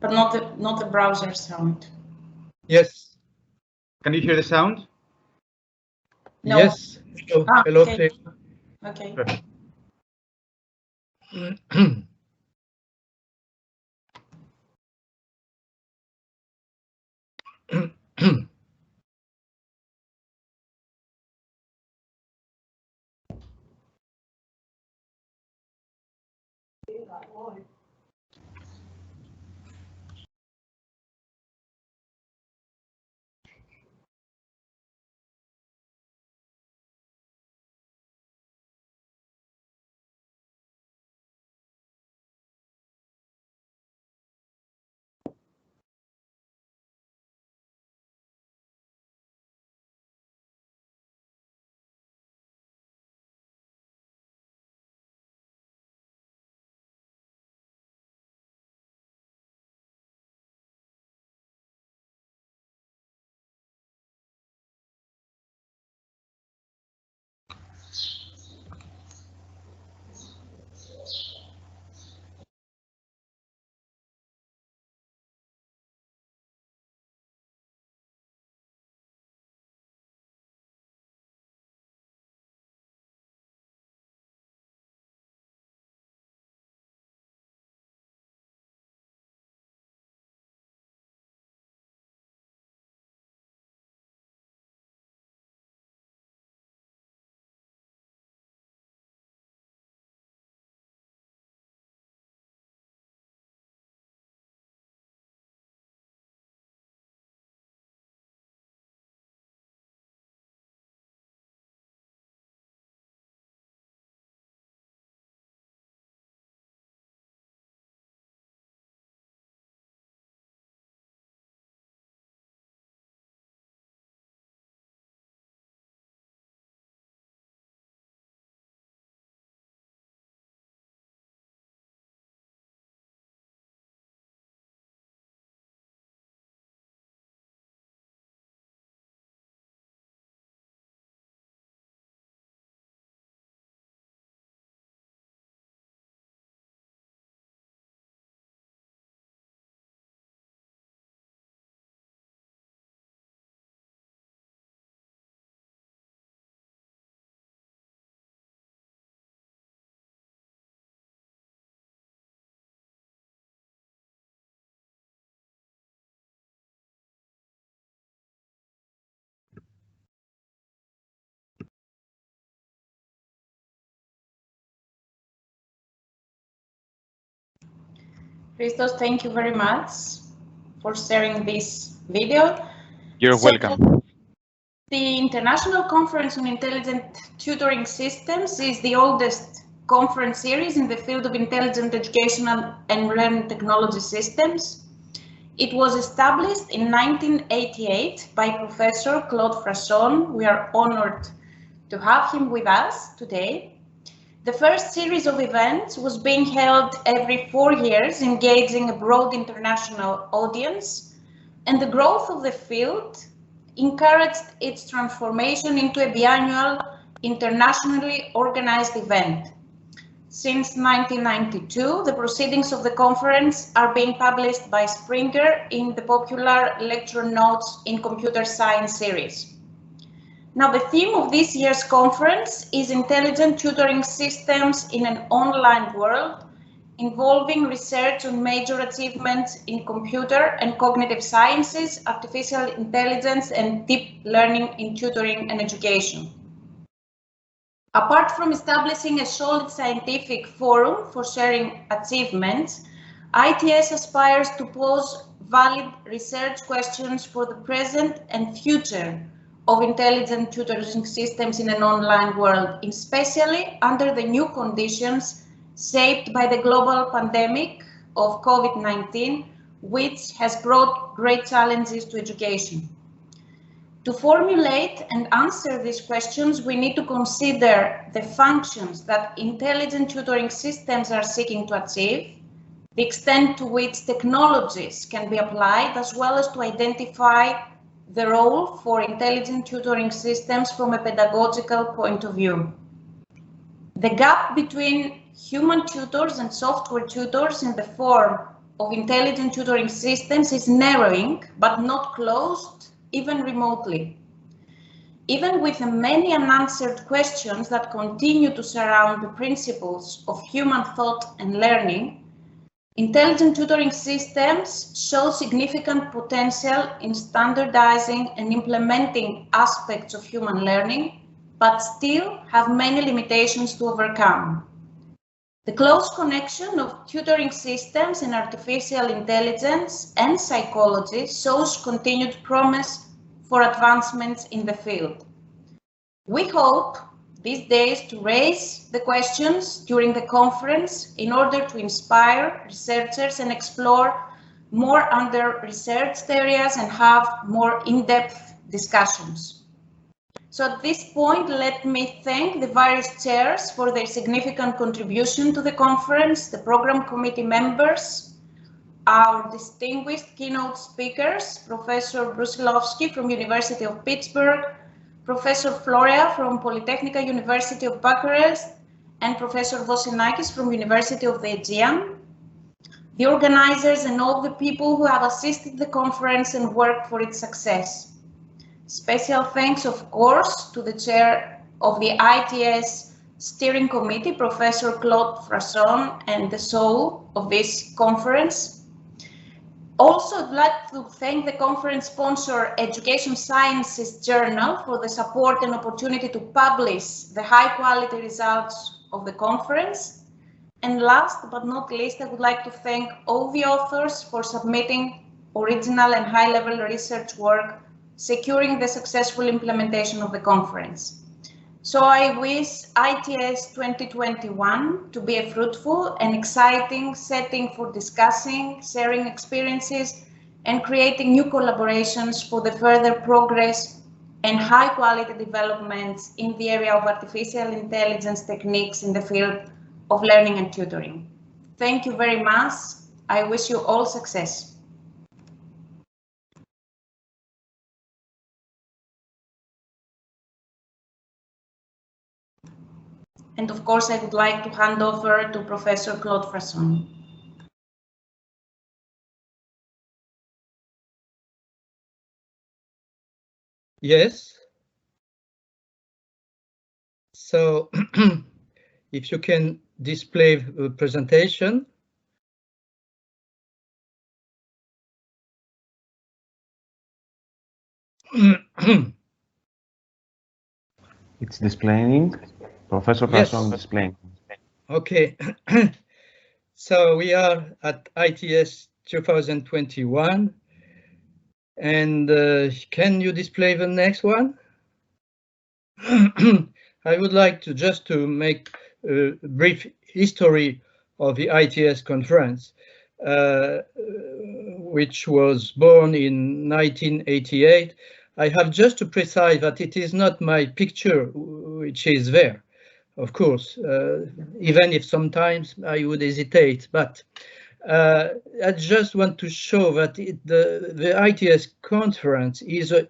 But not the browser sound. Yes. Can you hear the sound? No. Yes. Hello. Hello, okay. Cleo. Okay. Perfect. Christos, thank you very much for sharing this video. You're welcome. The International Conference on Intelligent Tutoring Systems is the oldest conference series in the field of intelligent educational and learning technology systems. It was established in 1988 by Professor Claude Frasson. We are honored to have him with us today. The first series of events was being held every 4 years, engaging a broad international audience, and the growth of the field encouraged its transformation into a biannual, internationally organized event. Since 1992, the proceedings of the conference are being published by Springer in the popular Lecture Notes in Computer Science series. Now, the theme of this year's conference is Intelligent Tutoring Systems in an Online World, involving research on major achievements in computer and cognitive sciences, artificial intelligence, and deep learning in tutoring and education. Apart from establishing a solid scientific forum for sharing achievements, ITS aspires to pose valid research questions for the present and future of intelligent tutoring systems in an online world, especially under the new conditions shaped by the global pandemic of COVID-19, which has brought great challenges to education. To formulate and answer these questions, we need to consider the functions that intelligent tutoring systems are seeking to achieve, the extent to which technologies can be applied, as well as to identify the role for intelligent tutoring systems from a pedagogical point of view. The gap between human tutors and software tutors in the form of intelligent tutoring systems is narrowing, but not closed, even remotely. Even with the many unanswered questions that continue to surround the principles of human thought and learning, intelligent tutoring systems show significant potential in standardizing and implementing aspects of human learning, but still have many limitations to overcome. The close connection of tutoring systems and artificial intelligence and psychology shows continued promise for advancements in the field. We hope these days to raise the questions during the conference in order to inspire researchers and explore more under-researched areas and have more in-depth discussions. So at this point, let me thank the various chairs for their significant contribution to the conference, the program committee members, our distinguished keynote speakers, Professor Brusilovsky from University of Pittsburgh, Professor Florea from Polytechnica University of Bucharest, and Professor Vosinakis from University of the Aegean, the organizers and all the people who have assisted the conference and worked for its success. Special thanks, of course, to the chair of the ITS steering committee, Professor Claude Frasson, and the soul of this conference. Also, I'd like to thank the conference sponsor, Education Sciences Journal, for the support and opportunity to publish the high-quality results of the conference. And last but not least, I would like to thank all the authors for submitting original and high-level research work, securing the successful implementation of the conference. So I wish ITS 2021 to be a fruitful and exciting setting for discussing, sharing experiences, and creating new collaborations for the further progress and high-quality developments in the area of artificial intelligence techniques in the field of learning and tutoring. Thank you very much. I wish you all success. And of course, I would like to hand over to Professor Claude Frasson. Yes. So if you can display the presentation. It's displaying. Professor Frasson displaying. Okay. So we are at ITS 2021. And can you display the next one? I would like to just to make a brief history of the ITS conference, which was born in 1988. I have just to precise that it is not my picture which is there, of course, even if sometimes I would hesitate, but I just want to show that the ITS conference is a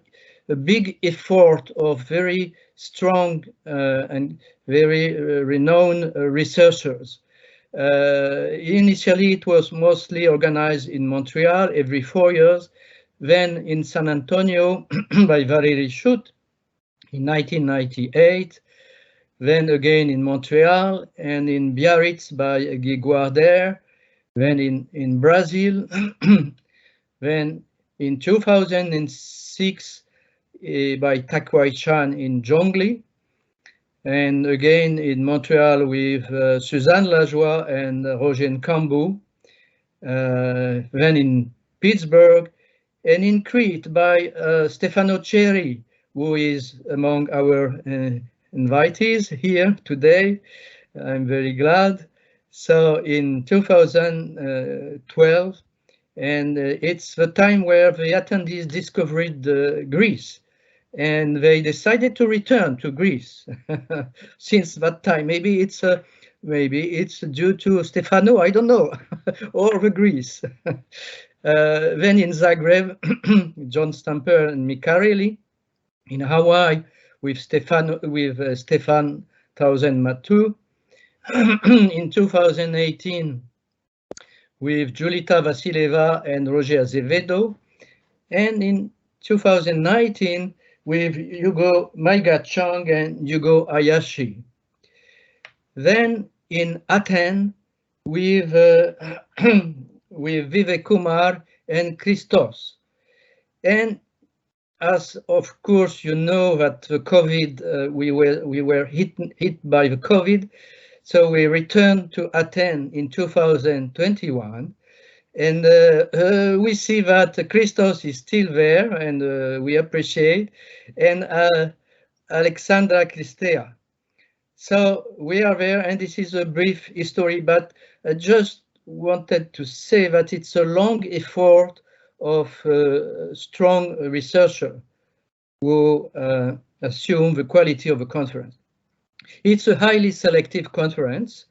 big effort of very strong and very renowned researchers. Initially, it was mostly organized in Montreal every 4 years, then in San Antonio by Valérie Schutt in 1998, then again in Montreal and in Biarritz by Guy Guarder, then in Brazil, then in 2006 by Takwai Chan in Zhongli, and again in Montreal with Suzanne Lajoie and Roger Nkambu, then in Pittsburgh, and in Crete by Stefano Ceri, who is among our invitees here today. I'm very glad. So in 2012, and it's the time where the attendees discovered Greece, and they decided to return to Greece since that time. Maybe it's due to Stefano, I don't know, or the Greece. Then in Zagreb, John Stamper and Micarelli. In Hawaii with Stefan Tausen Matu. In 2018 with Julita Vasileva and Roger Azevedo, and in 2019 with Hugo Maiga Chang and Hugo Ayashi. Then in Athens with with Vivek Kumar and Christos. And as of course you know that the COVID, we were hit by the COVID, so we returned to Athens in 2021. And we see that Christos is still there, and we appreciate, and Alexandra I.Cristea. So we are there, and this is a brief history, but I just wanted to say that it's a long effort of a strong researcher who assume the quality of a conference. It's a highly selective conference,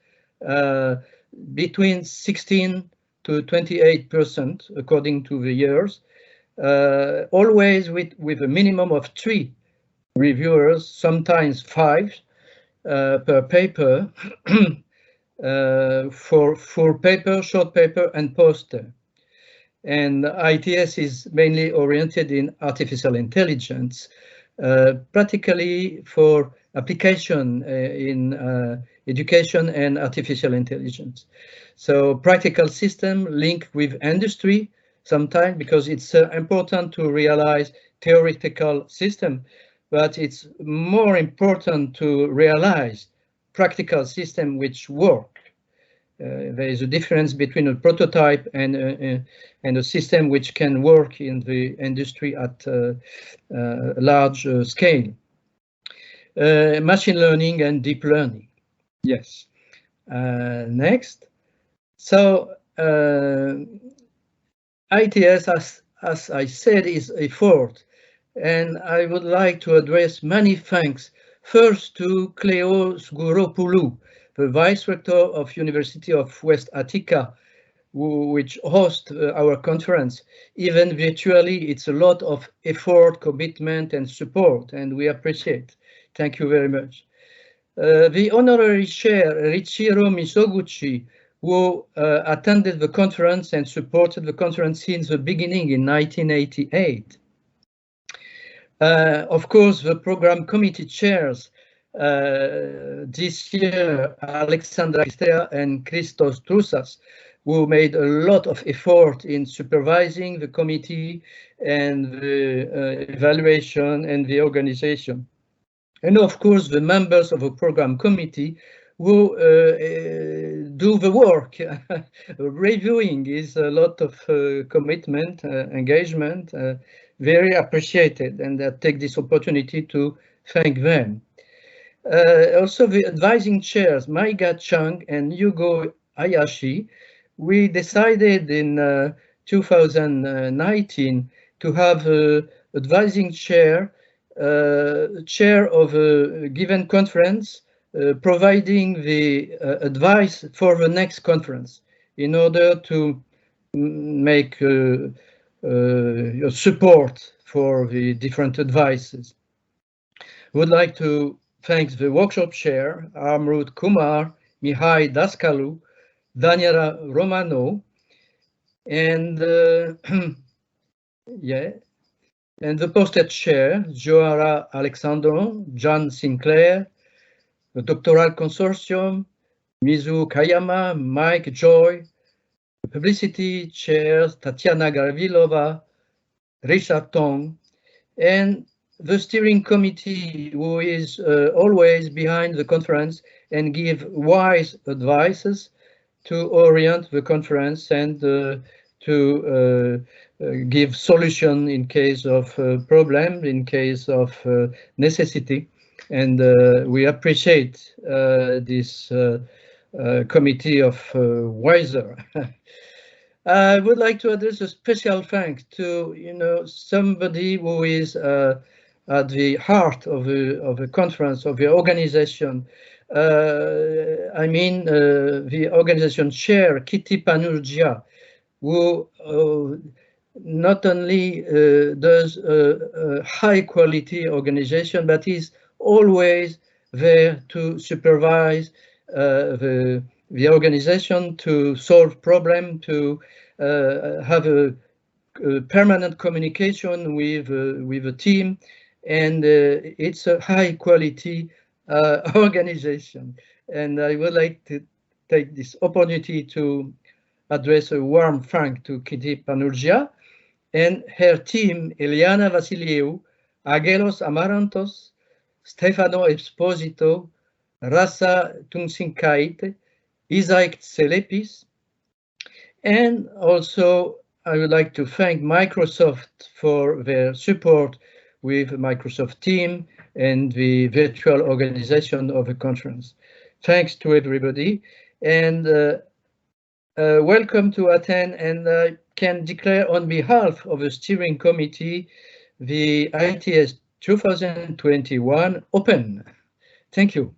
between 16 to 28% according to the years, always with a minimum of 3 reviewers, sometimes 5 per paper, for full paper, short paper, and poster. And ITS is mainly oriented in artificial intelligence, practically for application in education and artificial intelligence. So practical system linked with industry sometimes, because it's important to realize theoretical system, but it's more important to realize practical system which work. There is a difference between a prototype and a system which can work in the industry at a large scale. Machine learning and deep learning. Yes. Next. So ITS, as I said, is effort, and I would like to address many thanks first to Cleo Sgouropoulou, the Vice Rector of University of West Attica, which hosts our conference. Even virtually, it's a lot of effort, commitment, and support, and we appreciate. Thank you very much. The honorary chair, Richiro Misoguchi, who attended the conference and supported the conference since the beginning in 1988. Of course, the program committee chairs this year, Alexandra and Christos Troussas, who made a lot of effort in supervising the committee and the evaluation and the organization. And of course, the members of the program committee who do the work. Reviewing is a lot of commitment, engagement, very appreciated, and I take this opportunity to thank them. Also the advising chairs, Maiga Chang and Hugo Ayashi, we decided in 2019 to have an advising chair, chair of a given conference, providing the advice for the next conference in order to make support for the different advices. Would like to thank the workshop chair, Amrut Kumar, Mihai Daskalu, Daniela Romano, and yeah, and the poster chair, Joara Alexandra, John Sinclair, the doctoral consortium, Mizu Kayama, Mike Joy, the publicity chairs, Tatiana Garavilova, Richard Tong, and the steering committee, who is always behind the conference and give wise advices to orient the conference and to give solution in case of problem, in case of necessity. And we appreciate this committee of wiser. I would like to address a special thanks to somebody who is at the heart of the conference, of the organization. I mean the organization chair, Kitty Panourgia, who not only does a high quality organization, but is always there to supervise the the organization to solve problems, to have a permanent communication with a team, and it's a high quality organization. And I would like to take this opportunity to address a warm thanks to Kitty Panourgia and her team, Eliana Vasiliou, Agelos Amarantos, Stefano Esposito, Rasa Tungsinkaite, Isaac Tselepis, and also I would like to thank Microsoft for their support with Microsoft Team and the virtual organization of the conference. Thanks to everybody, and welcome to attend, and I can declare on behalf of the steering committee the ITS 2021 open. Thank you.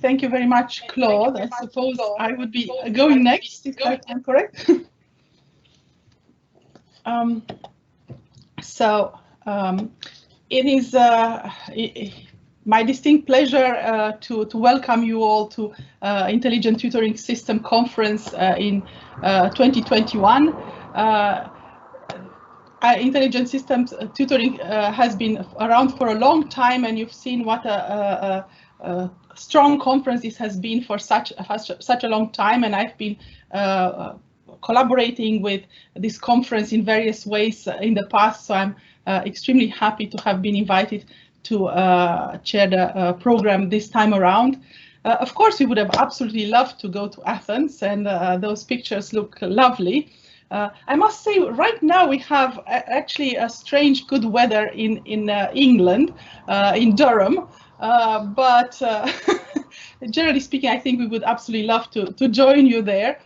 Thank you very much, Claude. I suppose I would be going next, if I'm correct. It is my distinct pleasure to welcome you all to Intelligent Tutoring System Conference in 2021. Intelligent Systems Tutoring has been around for a long time, and you've seen what a strong conference this has been for such a long time, and I've been collaborating with this conference in various ways in the past, so I'm extremely happy to have been invited to chair the program this time around. Of course, we would have absolutely loved to go to Athens, and those pictures look lovely. I must say, right now we have actually a strange good weather in England, in Durham, but generally speaking, I think we would absolutely love to join you there.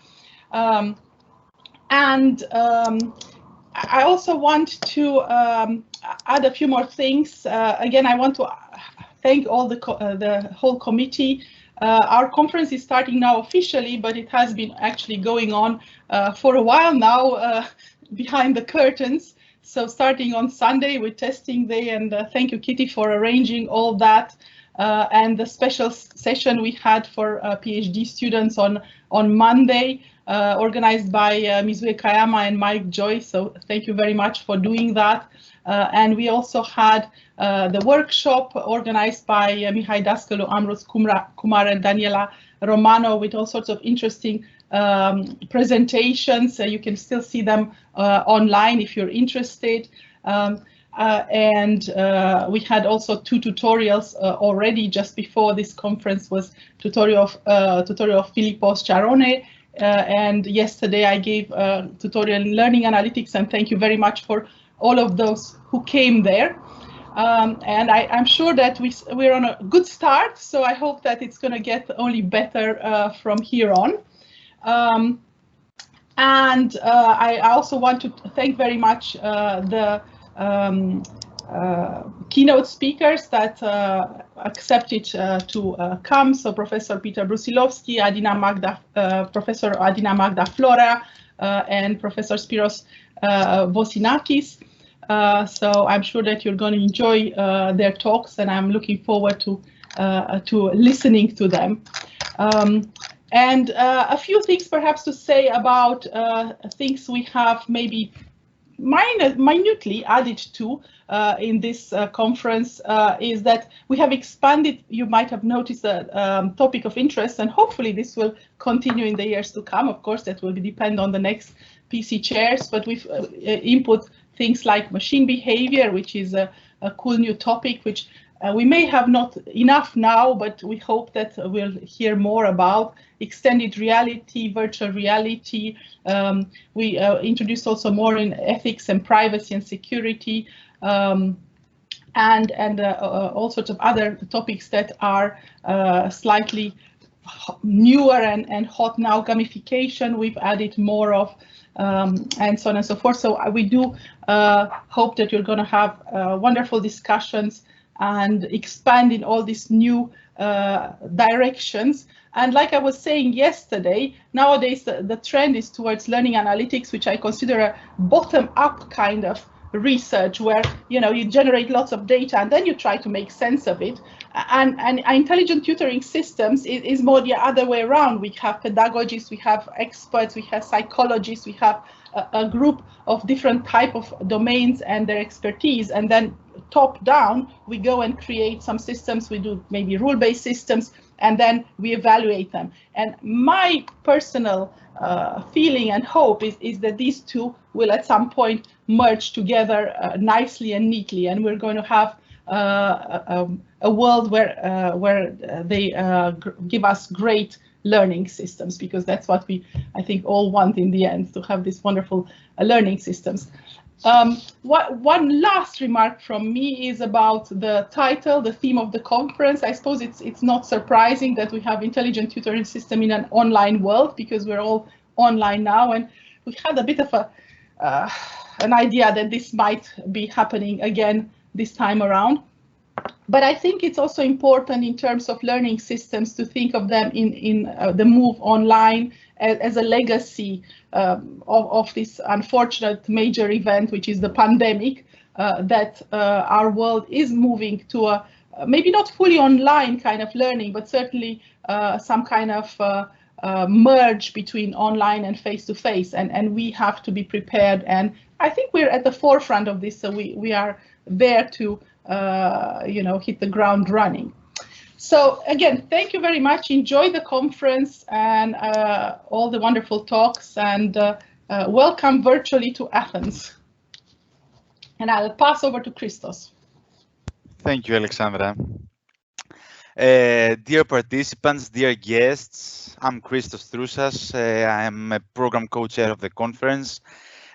I also want to add a few more things. Again, I want to thank all the whole committee. Our conference is starting now officially, but it has been actually going on for a while now behind the curtains. So starting on Sunday with testing day, and thank you, Kitty, for arranging all that. And the special session we had for PhD students on Monday, organized by Mizue Kayama and Mike Joy. So thank you very much for doing that. And we also had the workshop organized by Mihai Dascălu, Amros Kumar, and Daniela Romano, with all sorts of interesting presentations. You can still see them online if you're interested. We had also 2 tutorials already just before this conference. Was tutorial of Philippos Charone, and yesterday I gave a tutorial in learning analytics, and thank you very much for all of those who came there. And I'm sure that we're on a good start, so I hope that it's going to get only better from here on. I also want to thank very much the keynote speakers that accepted to come. So Professor Peter Brusilowski, Professor Adina Magda Flora, and Professor Spiros Vosinakis. So I'm sure that you're going to enjoy their talks, and I'm looking forward to listening to them. A few things perhaps to say about things we have maybe minutely added to in this conference is that we have expanded. You might have noticed the topic of interest, and hopefully this will continue in the years to come. Of course, that will depend on the next PC chairs, but we've input things like machine behavior, which is a cool new topic, which we may have not enough now, but we hope that we'll hear more about. Extended reality, virtual reality. We introduced also more in ethics and privacy and security, and all sorts of other topics that are slightly newer and hot now. Gamification, we've added more of, and so on and so forth. So we do hope that you're going to have wonderful discussions and expand in all these new directions. And like I was saying yesterday, nowadays the trend is towards learning analytics, which I consider a bottom-up kind of research, where you generate lots of data and then you try to make sense of it. And intelligent tutoring systems is more the other way around. We have pedagogists, we have experts, we have psychologists, we have a group of different type of domains and their expertise, and then top down we go and create some systems. We do maybe rule-based systems, and then we evaluate them. And my personal feeling and hope is that these two will at some point merge together nicely and neatly, and we're going to have a world where they give us great learning systems, because that's what we, I think, all want in the end, to have these wonderful learning systems. One last remark from me is about the title, the theme of the conference. I suppose it's not surprising that we have intelligent tutoring system in an online world, because we're all online now, and we had a bit of an idea that this might be happening again this time around. But I think it's also important in terms of learning systems to think of them in the move online as a legacy of this unfortunate major event, which is the pandemic, that our world is moving to a maybe not fully online kind of learning, but certainly some kind of merge between online and face-to-face, and we have to be prepared. And I think we're at the forefront of this, so we are there to hit the ground running. So again, thank you very much. Enjoy the conference and all the wonderful talks, and welcome virtually to Athens. And I'll pass over to Christos. Thank you, Alexandra. Dear participants, dear guests, I'm Christos Troussas. I'm a program co-chair of the conference.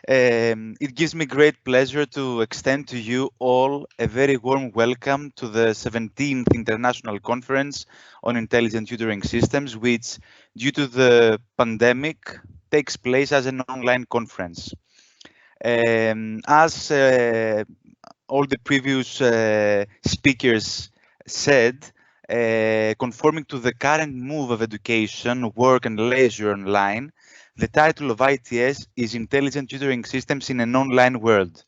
It gives me great pleasure to extend to you all a very warm welcome to the 17th International Conference on Intelligent Tutoring Systems, which, due to the pandemic, takes place as an online conference. As all the previous speakers said, conforming to the current move of education, work and leisure online, the title of ITS is Intelligent Tutoring Systems in an Online World.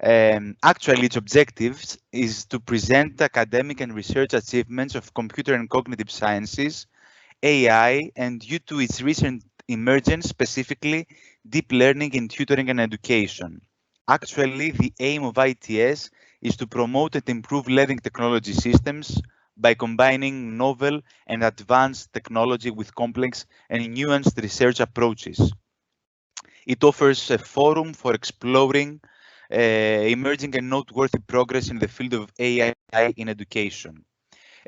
Actually, its objectives is to present academic and research achievements of computer and cognitive sciences, AI, and due to its recent emergence, specifically deep learning in tutoring and education. Actually, the aim of ITS is to promote and improve learning technology systems by combining novel and advanced technology with complex and nuanced research approaches. It offers a forum for exploring emerging and noteworthy progress in the field of AI in education.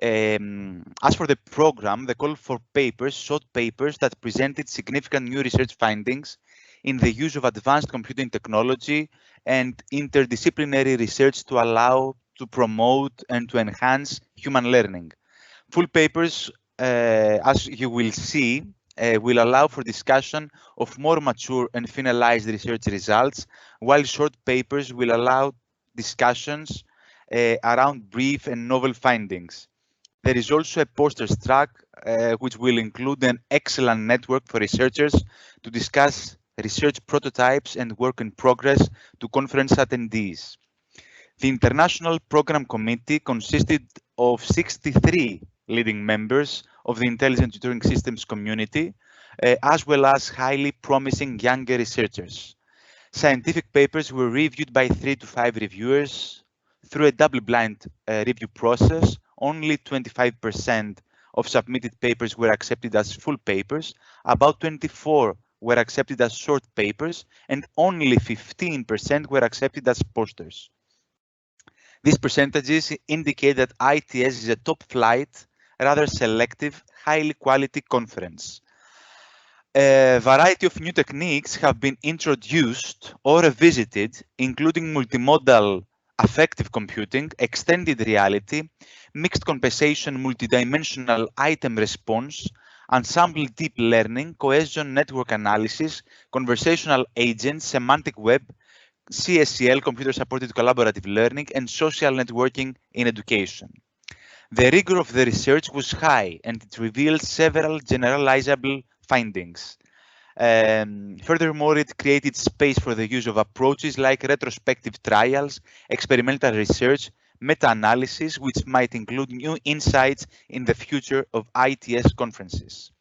As for the program, the call for papers sought papers that presented significant new research findings in the use of advanced computing technology and interdisciplinary research to allow to promote and to enhance human learning. Full papers, as you will see, will allow for discussion of more mature and finalized research results, while short papers will allow discussions around brief and novel findings. There is also a posters track, which will include an excellent network for researchers to discuss research prototypes and work in progress to conference attendees. The International Program Committee consisted of 63 leading members of the Intelligent Tutoring Systems community, as well as highly promising younger researchers. Scientific papers were reviewed by 3 to 5 reviewers through a double-blind review process. Only 25% of submitted papers were accepted as full papers, about 24% were accepted as short papers, and only 15% were accepted as posters. These percentages indicate that ITS is a top-flight, rather selective, highly quality conference. A variety of new techniques have been introduced or revisited, including multimodal affective computing, extended reality, mixed compensation, multidimensional item response, ensemble deep learning, cohesion network analysis, conversational agents, semantic web, CSCL, Computer Supported Collaborative Learning, and Social Networking in Education. The rigor of the research was high, and it revealed several generalizable findings. Furthermore, it created space for the use of approaches like retrospective trials, experimental research, meta-analysis, which might include new insights in the future of ITS conferences.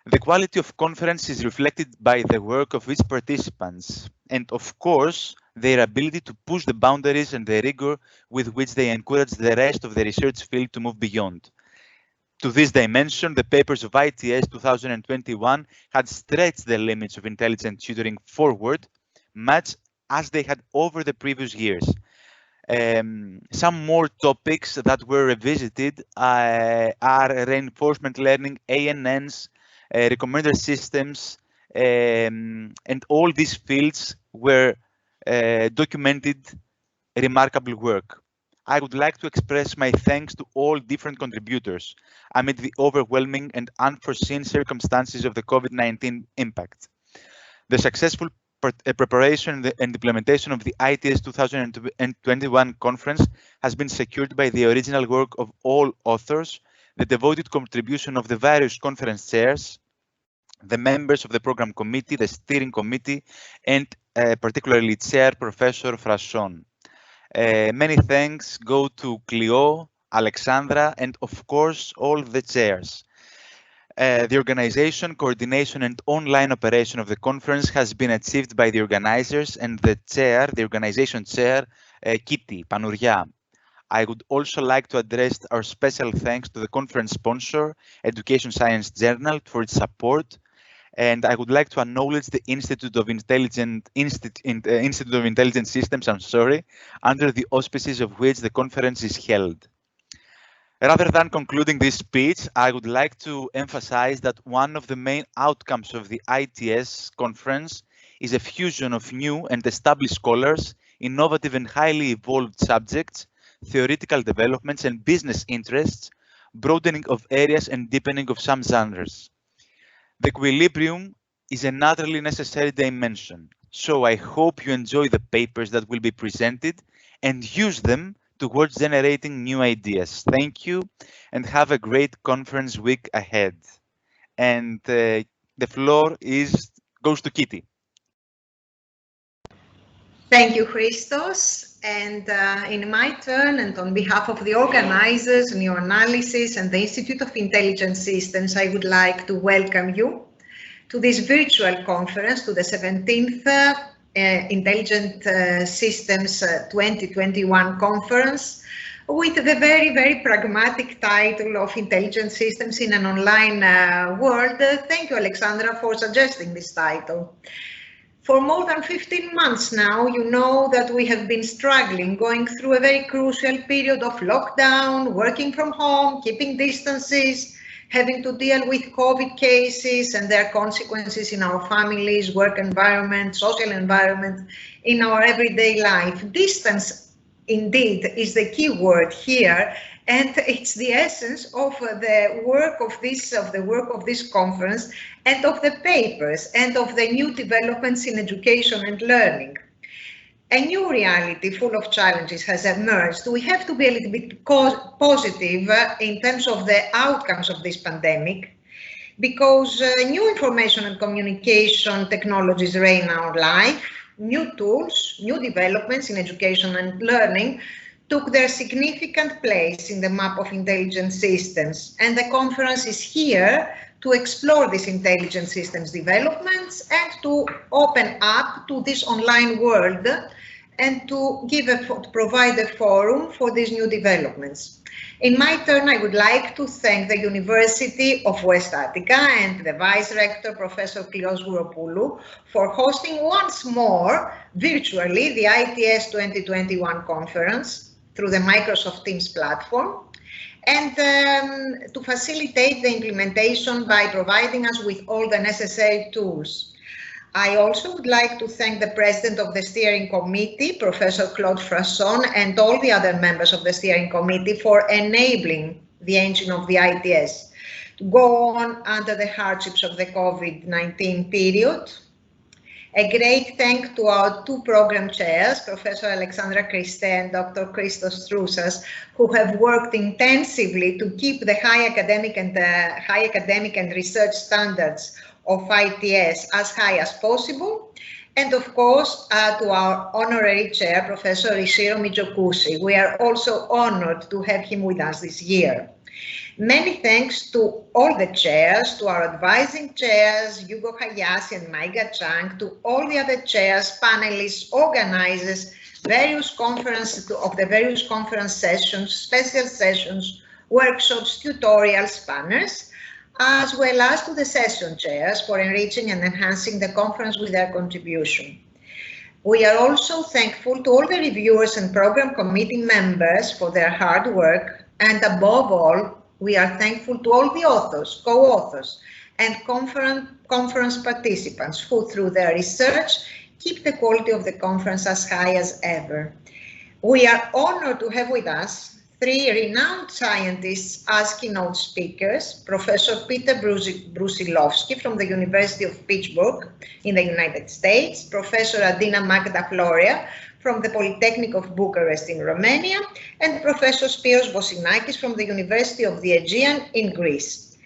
The quality of conference is reflected by the work of its participants, and of course, their ability to push the boundaries and the rigor with which they encourage the rest of the research field to move beyond. To this dimension, the papers of ITS 2021 had stretched the limits of intelligent tutoring forward, much as they had over the previous years. Some more topics that were revisited are reinforcement learning, ANNs, recommender systems, and all these fields were documented remarkable work. I would like to express my thanks to all different contributors amid the overwhelming and unforeseen circumstances of the COVID-19 impact. The successful preparation and implementation of the ITS 2021 conference has been secured by the original work of all authors, the devoted contribution of the various conference chairs, the members of the program committee, the steering committee, and particularly Chair Professor Frasson. Many thanks go to Cleo, Alexandra, and of course, all the chairs. The organization, coordination, and online operation of the conference has been achieved by the organizers and the chair, the organization chair, Kitty, Panourgia. I would also like to address our special thanks to the conference sponsor, Education Science Journal, for its support. And I would like to acknowledge the Institute of Intelligent Systems, under the auspices of which the conference is held. Rather than concluding this speech, I would like to emphasize that one of the main outcomes of the ITS conference is a fusion of new and established scholars, innovative and highly evolved subjects, theoretical developments and business interests, broadening of areas and deepening of some genres. The equilibrium is an utterly necessary dimension, so I hope you enjoy the papers that will be presented and use them towards generating new ideas. Thank you and have a great conference week ahead. And the floor goes to Kitty. Thank you, Christos. And in my turn, and on behalf of the organizers, New Analysis, and the Institute of Intelligent Systems, I would like to welcome you to this virtual conference, to the 17th Intelligent Systems 2021 conference, with the very, very pragmatic title of Intelligent Systems in an Online World. Thank you, Alexandra, for suggesting this title. For more than 15 months now, you know that we have been struggling, going through a very crucial period of lockdown, working from home, keeping distances, having to deal with COVID cases and their consequences in our families, work environment, social environment, in our everyday life. Distance, indeed, is the key word here, and it's the essence of the work of this conference and of the papers and of the new developments in education and learning. A new reality full of challenges has emerged. We have to be a little bit positive in terms of the outcomes of this pandemic, because new information and communication technologies reign our life. New tools, new developments in education and learning took their significant place in the map of intelligent systems, and the conference is here to explore these intelligent systems developments and to open up to this online world and to provide a forum for these new developments. In my turn, I would like to thank the University of West Attica and the Vice Rector, Professor Cleo Sgouropoulou, for hosting once more virtually the ITS 2021 conference through the Microsoft Teams platform, and to facilitate the implementation by providing us with all the necessary tools. I also would like to thank the President of the Steering Committee, Professor Claude Frasson, and all the other members of the Steering Committee for enabling the engine of the ITS to go on under the hardships of the COVID-19 period. A great thank to our two program chairs, Professor Alexandra I.Cristea and Dr. Christos Troussas, who have worked intensively to keep the high academic and research standards of ITS as high as possible. And of course, to our honorary chair, Professor Ishiro Mijokushi. We are also honored to have him with us this year. Many thanks to all the chairs, to our advising chairs, Hugo Hayashi and Maiga Chang, to all the other chairs, panelists, organizers, various conference sessions, special sessions, workshops, tutorials, banners, as well as to the session chairs for enriching and enhancing the conference with their contribution. We are also thankful to all the reviewers and program committee members for their hard work, and above all, we are thankful to all the authors, co-authors, and conference participants who, through their research, keep the quality of the conference as high as ever. We are honored to have with us three renowned scientists as keynote speakers: Professor Peter Brusilovsky from the University of Pittsburgh in the United States, Professor Adina Magda Floria from the Polytechnic of Bucharest in Romania, and Professor Spiros Vosinakis from the University of the Aegean in Greece.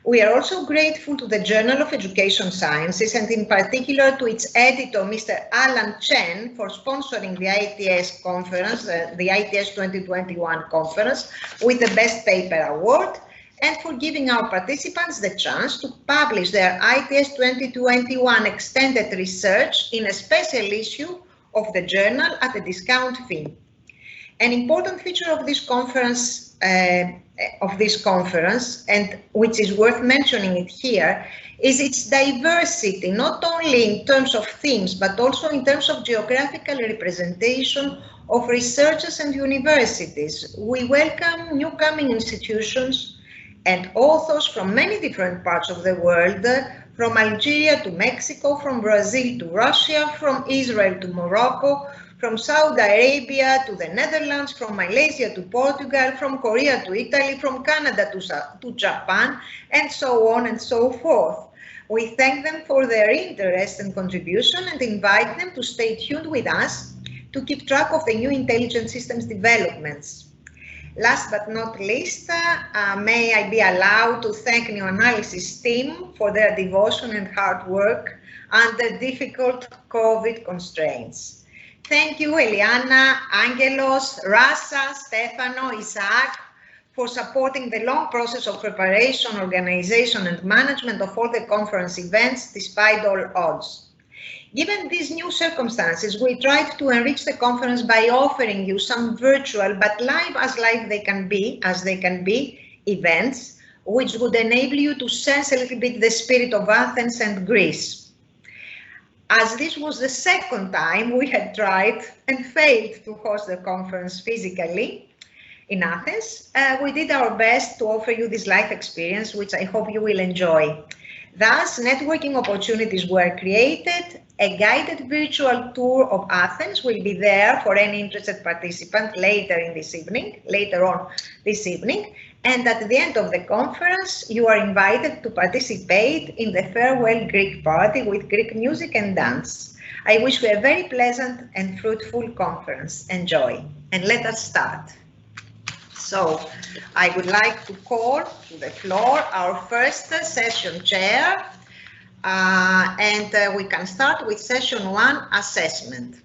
We are also grateful to the Journal of Education Sciences, and in particular to its editor, Mr. Alan Chen, for sponsoring the ITS conference, the ITS2021 conference, with the Best Paper Award, and for giving our participants the chance to publish their ITS2021 extended research in a special issue of the journal at a discount fee. An important feature of this conference, and which is worth mentioning it here, is its diversity, not only in terms of themes, but also in terms of geographical representation of researchers and universities. We welcome newcoming institutions and authors from many different parts of the world, from Algeria to Mexico, from Brazil to Russia, from Israel to Morocco, from Saudi Arabia to the Netherlands, from Malaysia to Portugal, from Korea to Italy, from Canada to Japan, and so on and so forth. We thank them for their interest and contribution and invite them to stay tuned with us to keep track of the new intelligent systems developments. Last but not least, may I be allowed to thank New Analysis team for their devotion and hard work under difficult COVID constraints. Thank you, Eliana, Angelos, Rasa, Stefano, Isaac, for supporting the long process of preparation, organization, and management of all the conference events despite all odds. Given these new circumstances, we tried to enrich the conference by offering you some virtual but live as they can be events, which would enable you to sense a little bit the spirit of Athens and Greece. As this was the second time we had tried and failed to host the conference physically in Athens, we did our best to offer you this live experience, which I hope you will enjoy. Thus, networking opportunities were created. A guided virtual tour of Athens will be there for any interested participant later on this evening. And at the end of the conference, you are invited to participate in the farewell Greek party with Greek music and dance. I wish you a very pleasant and fruitful conference. Enjoy. And let us start. So I would like to call to the floor our first session chair, and we can start with session 1, assessment.